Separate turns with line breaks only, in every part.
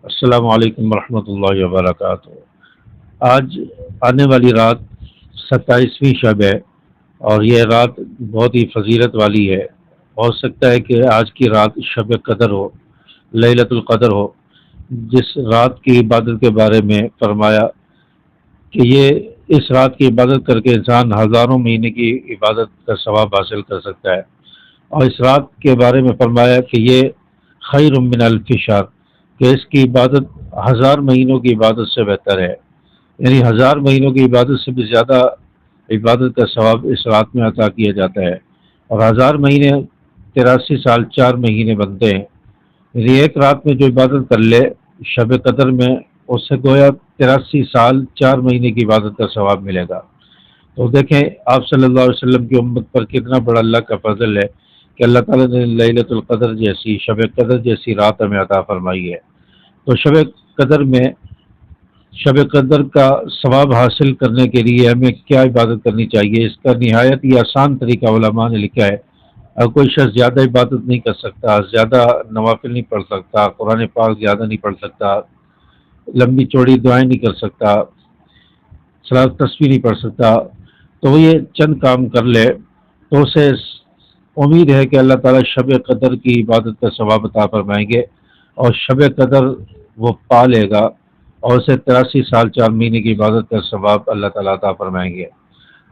السلام علیکم ورحمۃ اللہ وبرکاتہ۔ آج آنے والی رات 27ویں شب ہے، اور یہ رات بہت ہی فضیلت والی ہے۔ ہو سکتا ہے کہ آج کی رات شب قدر ہو، لیلۃ القدر ہو، جس رات کی عبادت کے بارے میں فرمایا کہ یہ اس رات کی عبادت کر کے انسان ہزاروں مہینے کی عبادت کا ثواب حاصل کر سکتا ہے۔ اور اس رات کے بارے میں فرمایا کہ یہ خیر من الف شہر، کہ اس کی عبادت ہزار مہینوں کی عبادت سے بہتر ہے، یعنی ہزار مہینوں کی عبادت سے بھی زیادہ عبادت کا ثواب اس رات میں عطا کیا جاتا ہے۔ اور ہزار مہینے 83 سال 4 مہینے بنتے ہیں، یعنی ایک رات میں جو عبادت کر لے شب قدر میں، اس سے گویا 83 سال 4 مہینے کی عبادت کا ثواب ملے گا۔ تو دیکھیں آپ صلی اللہ علیہ وسلم کی امت پر کتنا بڑا اللہ کا فضل ہے کہ اللہ تعالیٰ نے لیلۃ القدر جیسی، شب قدر جیسی رات ہمیں عطا فرمائی ہے۔ تو شب قدر کا ثواب حاصل کرنے کے لیے ہمیں کیا عبادت کرنی چاہیے، اس کا نہایت ہی آسان طریقہ علماء نے لکھا ہے۔ اور کوئی شخص زیادہ عبادت نہیں کر سکتا، زیادہ نوافل نہیں پڑھ سکتا، قرآن پاک زیادہ نہیں پڑھ سکتا، لمبی چوڑی دعائیں نہیں کر سکتا، صلاۃ تسبیح نہیں پڑھ سکتا، تو وہ یہ چند کام کر لے تو اسے امید ہے کہ اللہ تعالیٰ شب قدر کی عبادت کا ثواب عطا فرمائیں گے، اور شب قدر وہ پا لے گا، اور اسے 83 سال 4 مہینے کی عبادت کا ثواب اللہ تعالیٰ عطا فرمائیں گے۔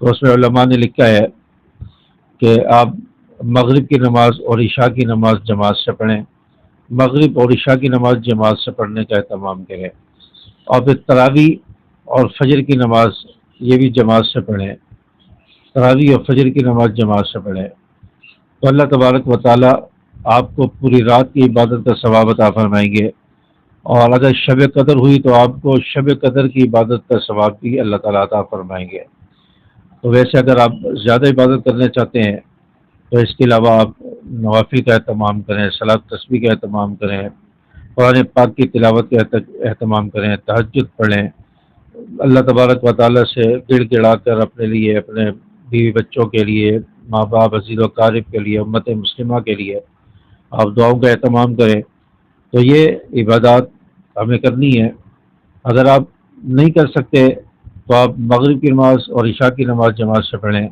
تو اس میں علماء نے لکھا ہے کہ آپ مغرب کی نماز اور عشاء کی نماز جماعت سے پڑھیں، مغرب اور عشاء کی نماز جماعت سے پڑھنے کا اہتمام کریں، اور پھر تراویح اور فجر کی نماز یہ بھی جماعت سے پڑھیں، تراویح اور فجر کی نماز جماعت سے پڑھیں، تو اللہ تبارک و تعالیٰ آپ کو پوری رات کی عبادت کا ثواب عطا فرمائیں گے۔ اور اگر شب قدر ہوئی تو آپ کو شب قدر کی عبادت کا ثواب بھی اللہ تعالیٰ عطا فرمائیں گے۔ تو ویسے اگر آپ زیادہ عبادت کرنا چاہتے ہیں تو اس کے علاوہ آپ نوافل کا اہتمام کریں، صلاۃ تسبیح کا اہتمام کریں، قرآن پاک کی تلاوت کا اہتمام کریں، تہجد پڑھیں، اللہ تبارک و تعالیٰ سے گڑ گڑا کر اپنے لیے، اپنے بیوی بچوں کے لیے، ماں باپ عزیز و اقارب کے لیے، امت مسلمہ کے لیے آپ دعاؤں کا اہتمام کریں۔ تو یہ عبادات ہمیں کرنی ہے۔ اگر آپ نہیں کر سکتے تو آپ مغرب کی نماز اور عشاء کی نماز جماعت سے پڑھیں،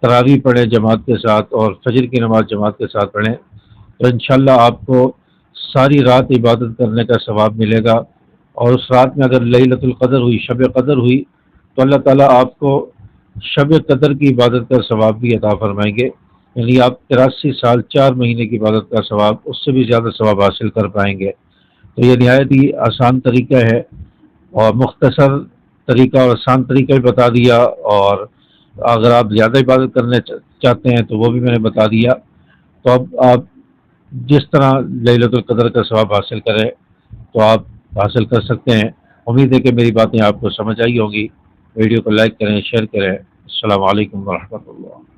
تراویح پڑھیں جماعت کے ساتھ، اور فجر کی نماز جماعت کے ساتھ پڑھیں، تو انشاءاللہ آپ کو ساری رات عبادت کرنے کا ثواب ملے گا۔ اور اس رات میں اگر لیلۃ القدر ہوئی، شب قدر ہوئی، تو اللہ تعالیٰ آپ کو شب قدر کی عبادت کا ثواب بھی عطا فرمائیں گے، یعنی آپ 83 سال 4 مہینے کی عبادت کا ثواب، اس سے بھی زیادہ ثواب حاصل کر پائیں گے۔ تو یہ نہایت ہی آسان طریقہ ہے، اور مختصر طریقہ اور آسان طریقہ بھی بتا دیا، اور اگر آپ زیادہ عبادت کرنے چاہتے ہیں تو وہ بھی میں نے بتا دیا۔ تو اب آپ جس طرح لیلۃ القدر کا ثواب حاصل کریں تو آپ حاصل کر سکتے ہیں۔ امید ہے کہ میری باتیں آپ کو سمجھ آئی ہوں گی۔ ویڈیو کو لائک کریں، شیئر کریں۔ السلام علیکم ورحمۃ اللہ۔